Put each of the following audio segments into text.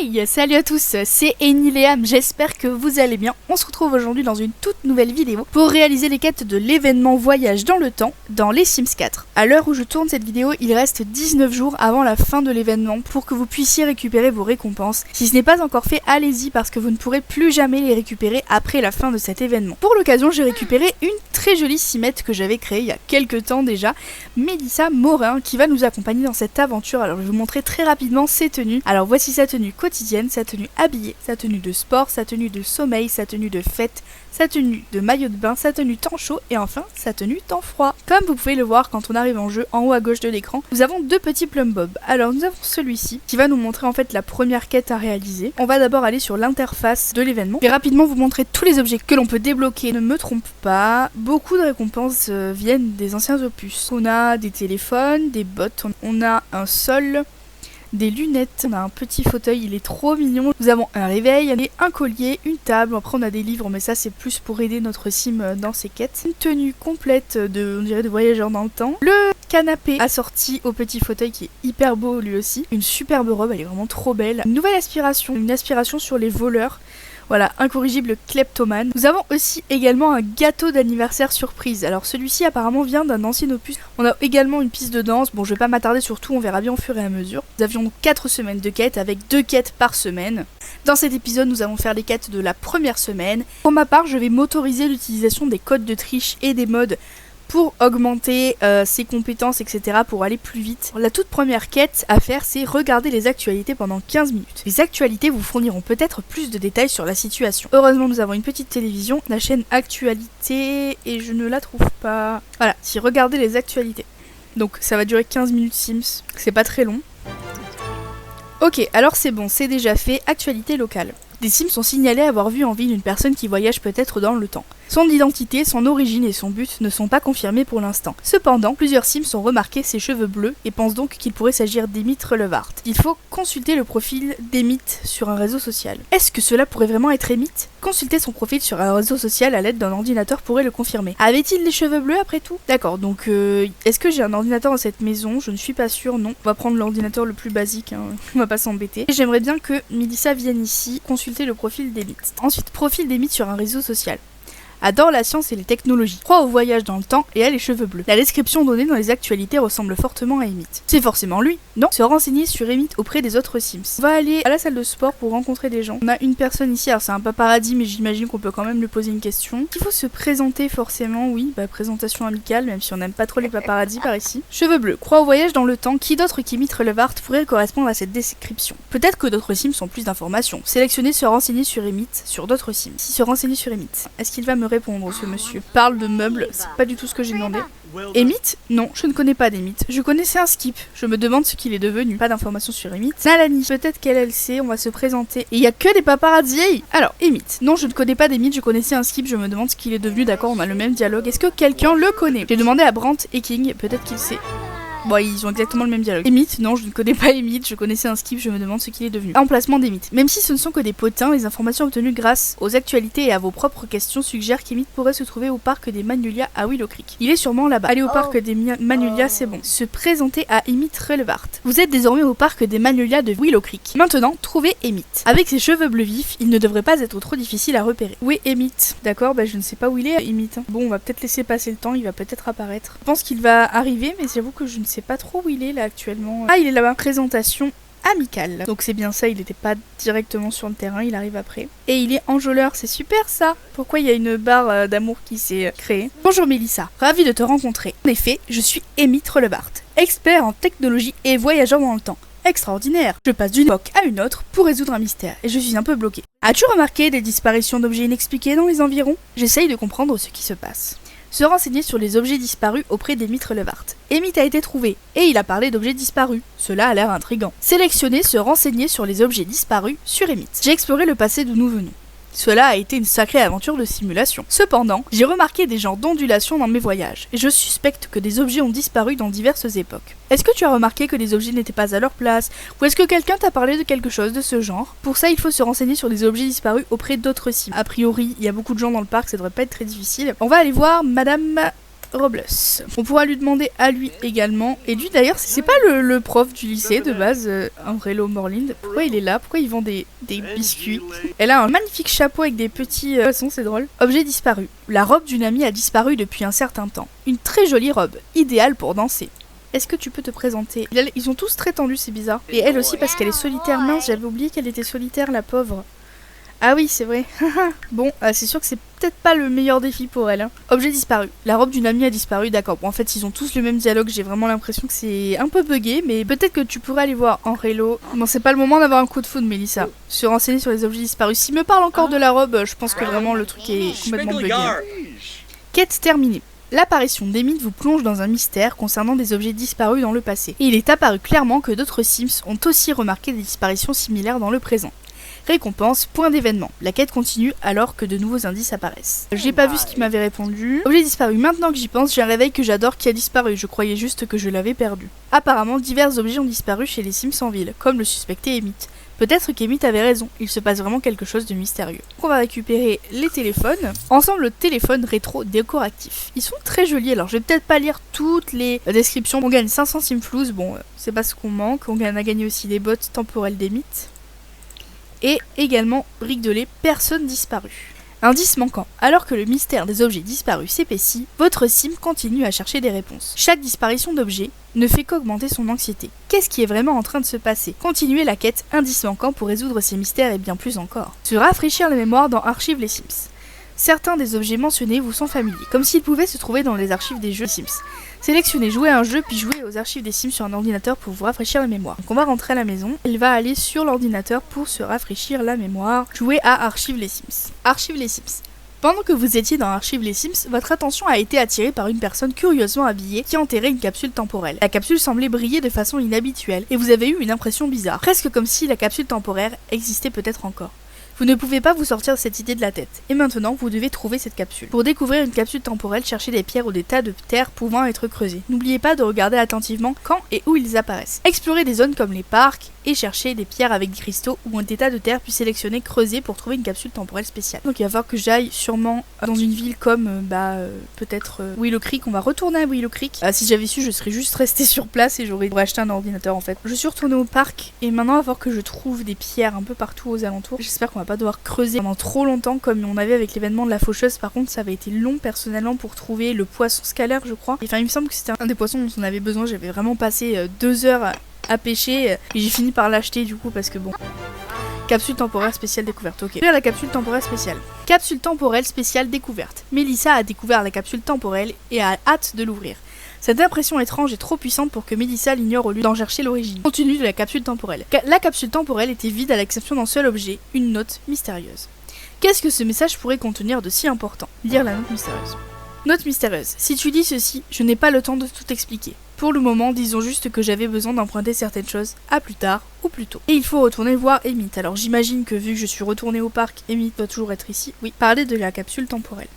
Hey, salut à tous, c'est Enileam, j'espère que vous allez bien. On se retrouve aujourd'hui dans une toute nouvelle vidéo pour réaliser les quêtes de l'événement Voyage dans le temps dans les Sims 4. À l'heure où je tourne cette vidéo, il reste 19 jours avant la fin de l'événement pour que vous puissiez récupérer vos récompenses. Si ce n'est pas encore fait, allez-y parce que vous ne pourrez plus jamais les récupérer après la fin de cet événement. Pour l'occasion, j'ai récupéré une très jolie simette que j'avais créée il y a quelques temps déjà, Mélissa Morin, qui va nous accompagner dans cette aventure. Alors je vais vous montrer très rapidement ses tenues. Alors voici sa tenue quotidienne, sa tenue habillée, sa tenue de sport, sa tenue de sommeil, sa tenue de fête, sa tenue de maillot de bain, sa tenue temps chaud et enfin sa tenue temps froid. Comme vous pouvez le voir quand on arrive en jeu, en haut à gauche de l'écran, nous avons deux petits plum bob. Alors nous avons celui-ci qui va nous montrer en fait la première quête à réaliser. On va d'abord aller sur l'interface de l'événement et rapidement vous montrer tous les objets que l'on peut débloquer. Ne me trompe pas, beaucoup de récompenses viennent des anciens opus. On a des téléphones, des bottes, on a un sol, des lunettes, on a un petit fauteuil, il est trop mignon. Nous avons un réveil, et un collier, une table, après on a des livres mais ça c'est plus pour aider notre sim dans ses quêtes. Une tenue complète de, on dirait, de voyageur dans le temps. Le canapé assorti au petit fauteuil qui est hyper beau lui aussi. Une superbe robe, elle est vraiment trop belle. Une nouvelle aspiration, une aspiration sur les voleurs. Voilà, incorrigible kleptomane. Nous avons aussi également un gâteau d'anniversaire surprise. Alors celui-ci apparemment vient d'un ancien opus. On a également une piste de danse. Bon, je vais pas m'attarder sur tout, on verra bien au fur et à mesure. Nous avions 4 semaines de quêtes avec 2 quêtes par semaine. Dans cet épisode, nous allons faire les quêtes de la première semaine. Pour ma part, je vais m'autoriser l'utilisation des codes de triche et des modes pour augmenter ses compétences, etc. pour aller plus vite. La toute première quête à faire, c'est regarder les actualités pendant 15 minutes. Les actualités vous fourniront peut-être plus de détails sur la situation. Heureusement, nous avons une petite télévision, la chaîne Actualité, et je ne la trouve pas. Voilà, si regardez les actualités. Donc ça va durer 15 minutes Sims, c'est pas très long. Ok, alors c'est bon, c'est déjà fait. Actualité locale. Des Sims sont signalés avoir vu en ville une personne qui voyage peut-être dans le temps. Son identité, son origine et son but ne sont pas confirmés pour l'instant. Cependant, plusieurs Sims ont remarqué ses cheveux bleus et pensent donc qu'il pourrait s'agir d'Emmett Relevart. Il faut consulter le profil d'Emmett sur un réseau social. Est-ce que cela pourrait vraiment être Emmett ? Consulter son profil sur un réseau social à l'aide d'un ordinateur pourrait le confirmer. Avait-il les cheveux bleus après tout ? D'accord, donc est-ce que j'ai un ordinateur dans cette maison ? Je ne suis pas sûre, non. On va prendre l'ordinateur le plus basique, hein. On va pas s'embêter. J'aimerais bien que Mélissa vienne ici consulter le profil d'Emmett. Ensuite, profil d'Emmett sur un réseau social. Adore la science et les technologies, croit au voyage dans le temps et a les cheveux bleus. La description donnée dans les actualités ressemble fortement à Emmett. C'est forcément lui, non ? Se renseigner sur Emmett auprès des autres Sims. On va aller à la salle de sport pour rencontrer des gens. On a une personne ici, alors c'est un paparazzi mais j'imagine qu'on peut quand même lui poser une question. Il faut se présenter forcément, oui, présentation amicale, même si on n'aime pas trop les paparazzis par ici. Cheveux bleus, croit au voyage dans le temps, qui d'autre qu'Emmett Relevart pourrait correspondre à cette description ? Peut-être que d'autres Sims ont plus d'informations. Sélectionner se renseigner sur Emmett, sur d'autres Sims. Si se renseigner sur Emmett, est-ce qu'il va me répondre ce monsieur ? Parle de meubles, c'est pas du tout ce que j'ai demandé. Emmett ? Non, je ne connais pas d'Emmett. Je connaissais un skip. Je me demande ce qu'il est devenu. Pas d'informations sur Emmett. Nalani, peut-être qu'elle le sait, on va se présenter. Et il y a que des paparazzis. Alors, Emmett. Non, je ne connais pas d'Emmett, je connaissais un skip, je me demande ce qu'il est devenu. D'accord, on a le même dialogue. Est-ce que quelqu'un le connaît ? J'ai demandé à Brandt et King, peut-être qu'il sait. Bon, ils ont exactement le même dialogue. Emmett, non, je ne connais pas Emmett, je connaissais un skip, je me demande ce qu'il est devenu. Emplacement d'Emmett. Même si ce ne sont que des potins, les informations obtenues grâce aux actualités et à vos propres questions suggèrent qu'Emmett pourrait se trouver au parc des Magnolia à Willow Creek. Il est sûrement là-bas. Aller au parc des Magnolia, c'est bon. Se présenter à Emmett Relevart. Vous êtes désormais au parc des Magnolia de Willow Creek. Maintenant, trouvez Emmett. Avec ses cheveux bleus vifs, il ne devrait pas être trop difficile à repérer. Où est Emmett ? D'accord, je ne sais pas où il est, Emmett. Bon, on va peut-être laisser passer le temps, il va peut-être apparaître. Je pense qu'il va arriver, mais j'avoue que je ne sais pas trop où il est là actuellement. Ah, il est là-bas. Présentation amicale. Donc c'est bien ça, il n'était pas directement sur le terrain, il arrive après. Et il est enjôleur, c'est super ça. Pourquoi il y a une barre d'amour qui s'est créée ? Bonjour Mélissa, ravie de te rencontrer. En effet, je suis Emmett Relevart, expert en technologie et voyageur dans le temps. Extraordinaire. Je passe d'une époque à une autre pour résoudre un mystère et je suis un peu bloquée. As-tu remarqué des disparitions d'objets inexpliqués dans les environs ? J'essaye de comprendre ce qui se passe. Se renseigner sur les objets disparus auprès d'Emmett Relevart. Emmett a été trouvé, et il a parlé d'objets disparus. Cela a l'air intriguant. Sélectionner, se renseigner sur les objets disparus sur Emmett. J'ai exploré le passé d'où nous venons. Cela a été une sacrée aventure de simulation. Cependant, j'ai remarqué des genres d'ondulations dans mes voyages, et je suspecte que des objets ont disparu dans diverses époques. Est-ce que tu as remarqué que les objets n'étaient pas à leur place, ou est-ce que quelqu'un t'a parlé de quelque chose de ce genre ? Pour ça, il faut se renseigner sur les objets disparus auprès d'autres Sims. A priori, il y a beaucoup de gens dans le parc, ça devrait pas être très difficile. On va aller voir Madame Robles. On pourra lui demander à lui également. Et lui d'ailleurs, c'est pas le prof du lycée de base, Umbrello Morlind. Pourquoi il est là? Pourquoi il vend des biscuits? Elle a un magnifique chapeau avec des petits poissons, c'est drôle. Objet disparu. La robe d'une amie a disparu depuis un certain temps. Une très jolie robe, idéale pour danser. Est-ce que tu peux te présenter? Ils ont tous très tendus, c'est bizarre. Et elle aussi parce qu'elle est solitaire. Mince, j'avais oublié qu'elle était solitaire, la pauvre. Ah oui, c'est vrai. Bon, c'est sûr que c'est peut-être pas le meilleur défi pour elle. Hein. Objet disparu. La robe d'une amie a disparu, d'accord. Bon, en fait, ils ont tous le même dialogue. J'ai vraiment l'impression que c'est un peu buggé, mais peut-être que tu pourrais aller voir Umbrello. Bon, c'est pas le moment d'avoir un coup de foudre, Mélissa. Se renseigner sur les objets disparus. S'il me parle encore de la robe, je pense que vraiment le truc est complètement buggé. Hein. Quête terminée. L'apparition d'Emmett vous plonge dans un mystère concernant des objets disparus dans le passé. Et il est apparu clairement que d'autres Sims ont aussi remarqué des disparitions similaires dans le présent. Récompense, point d'événement. La quête continue alors que de nouveaux indices apparaissent. J'ai pas vu ce qu'il m'avait répondu. Objet disparu. Maintenant que j'y pense, j'ai un réveil que j'adore qui a disparu. Je croyais juste que je l'avais perdu. Apparemment, divers objets ont disparu chez les Sims en ville, comme le suspecté Emmett. Peut-être qu'Emmett avait raison, il se passe vraiment quelque chose de mystérieux. On va récupérer les téléphones. Ensemble, le téléphone rétro décoratif. Ils sont très jolis, alors je vais peut-être pas lire toutes les descriptions. On gagne 500 Simflouz, bon, c'est pas ce qu'on manque. On a gagné aussi des bottes temporelles d'Emmett. Et également, brique de lait, personne disparue. Indice manquant. Alors que le mystère des objets disparus s'épaissit, votre sim continue à chercher des réponses. Chaque disparition d'objet ne fait qu'augmenter son anxiété. Qu'est-ce qui est vraiment en train de se passer? Continuez la quête, indice manquant pour résoudre ces mystères et bien plus encore. Se rafraîchir la mémoire dans Archive les Sims. Certains des objets mentionnés vous sont familiers, comme s'ils pouvaient se trouver dans les archives des jeux Sims. Sélectionnez jouer à un jeu puis jouez aux archives des Sims sur un ordinateur pour vous rafraîchir la mémoire. Donc on va rentrer à la maison, elle va aller sur l'ordinateur pour se rafraîchir la mémoire. Jouer à Archive les Sims. Archive les Sims. Pendant que vous étiez dans Archive les Sims, votre attention a été attirée par une personne curieusement habillée qui enterrait une capsule temporelle. La capsule semblait briller de façon inhabituelle et vous avez eu une impression bizarre, presque comme si la capsule temporaire existait peut-être encore. Vous ne pouvez pas vous sortir cette idée de la tête, et maintenant vous devez trouver cette capsule. Pour découvrir une capsule temporelle, cherchez des pierres ou des tas de terre pouvant être creusées. N'oubliez pas de regarder attentivement quand et où ils apparaissent. Explorez des zones comme les parcs, et cherchez des pierres avec des cristaux ou des tas de terre, puis sélectionnez, creuser pour trouver une capsule temporelle spéciale. Donc il va falloir que j'aille sûrement dans une ville comme peut-être Willow Creek. On va retourner à Willow Creek. Si j'avais su, je serais juste restée sur place et j'aurais acheté un ordinateur en fait. Je suis retournée au parc et maintenant il va falloir que je trouve des pierres un peu partout aux alentours. J'espère qu'on va pas devoir creuser pendant trop longtemps comme on avait avec l'événement de la faucheuse. Par contre ça avait été long personnellement pour trouver le poisson scalaire je crois. Enfin il me semble que c'était un des poissons dont on avait besoin. J'avais vraiment passé 2 heures à pêcher et j'ai fini par l'acheter du coup parce que bon. Capsule temporaire spéciale découverte, ok. La capsule temporaire spéciale. Capsule temporelle spéciale découverte. Mélissa a découvert la capsule temporelle et a hâte de l'ouvrir. Cette impression étrange est trop puissante pour que Mélissa l'ignore au lieu d'en chercher l'origine. Contenu de la capsule temporelle. La capsule temporelle était vide à l'exception d'un seul objet, une note mystérieuse. Qu'est-ce que ce message pourrait contenir de si important? Lire la note mystérieuse. Note mystérieuse. Si tu dis ceci, je n'ai pas le temps de tout expliquer. Pour le moment, disons juste que j'avais besoin d'emprunter certaines choses à plus tard ou plus tôt. Et il faut retourner voir Emmett. Alors j'imagine que vu que je suis retournée au parc, Emmett doit toujours être ici. Oui, parler de la capsule temporelle.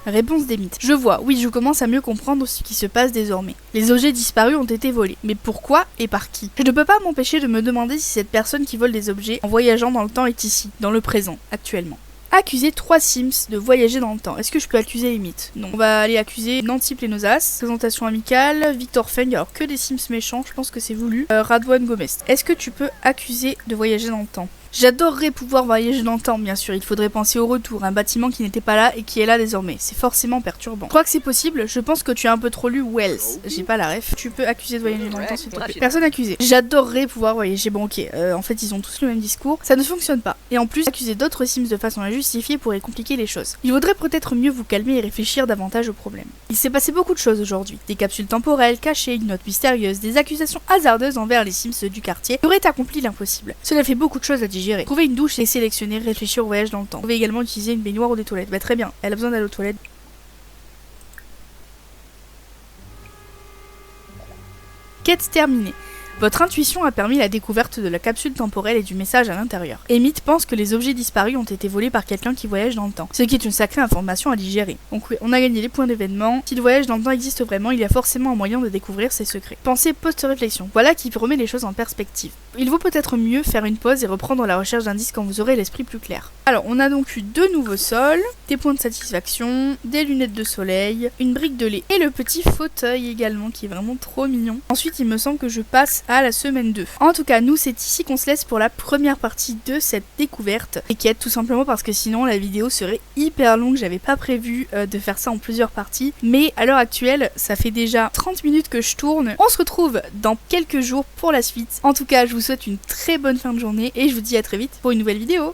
Réponse d'Emmett. Je vois, oui, je commence à mieux comprendre ce qui se passe désormais. Les objets disparus ont été volés. Mais pourquoi et par qui? Je ne peux pas m'empêcher de me demander si cette personne qui vole des objets en voyageant dans le temps est ici, dans le présent, actuellement. Accuser 3 Sims de voyager dans le temps. Est-ce que je peux accuser Emmett? Non. On va aller accuser Nancy Plenosas. Présentation amicale. Victor Feng. Alors que des Sims méchants, je pense que c'est voulu. Radwan Gomez. Est-ce que tu peux accuser de voyager dans le temps? J'adorerais pouvoir voyager dans le temps, bien sûr. Il faudrait penser au retour, un bâtiment qui n'était pas là et qui est là désormais. C'est forcément perturbant. Je crois que c'est possible. Je pense que tu as un peu trop lu Wells. J'ai pas la ref. Tu peux accuser de voyager dans le temps, s'il te plaît. Personne accusée. J'adorerais pouvoir voyager. Bon, ok. En fait, ils ont tous le même discours. Ça ne fonctionne pas. Et en plus, accuser d'autres Sims de façon injustifiée pourrait compliquer les choses. Il vaudrait peut-être mieux vous calmer et réfléchir davantage au problème. Il s'est passé beaucoup de choses aujourd'hui. Des capsules temporelles cachées, une note mystérieuse, des accusations hasardeuses envers les Sims du quartier qui auraient accompli l'impossible. Cela fait beaucoup de choses à digérer. Trouver une douche et sélectionner, réfléchir au voyage dans le temps. Vous pouvez également utiliser une baignoire ou des toilettes. Bah très bien, elle a besoin d'aller aux toilettes. Quête terminée. Votre intuition a permis la découverte de la capsule temporelle et du message à l'intérieur. Emmett pense que les objets disparus ont été volés par quelqu'un qui voyage dans le temps, ce qui est une sacrée information à digérer. Donc oui, on a gagné les points d'événement. Si le voyage dans le temps existe vraiment, il y a forcément un moyen de découvrir ses secrets. Pensée post-réflexion, voilà qui remet les choses en perspective. Il vaut peut-être mieux faire une pause et reprendre la recherche d'indices quand vous aurez l'esprit plus clair. Alors, on a donc eu 2 nouveaux sols, des points de satisfaction, des lunettes de soleil, une brique de lait et le petit fauteuil également qui est vraiment trop mignon. Ensuite, il me semble que je passe à la semaine 2. En tout cas, nous, c'est ici qu'on se laisse pour la première partie de cette découverte et quête, tout simplement parce que sinon la vidéo serait hyper longue. J'avais pas prévu de faire ça en plusieurs parties, mais à l'heure actuelle, ça fait déjà 30 minutes que je tourne. On se retrouve dans quelques jours pour la suite. En tout cas, je vous souhaite une très bonne fin de journée et je vous dis à très vite pour une nouvelle vidéo.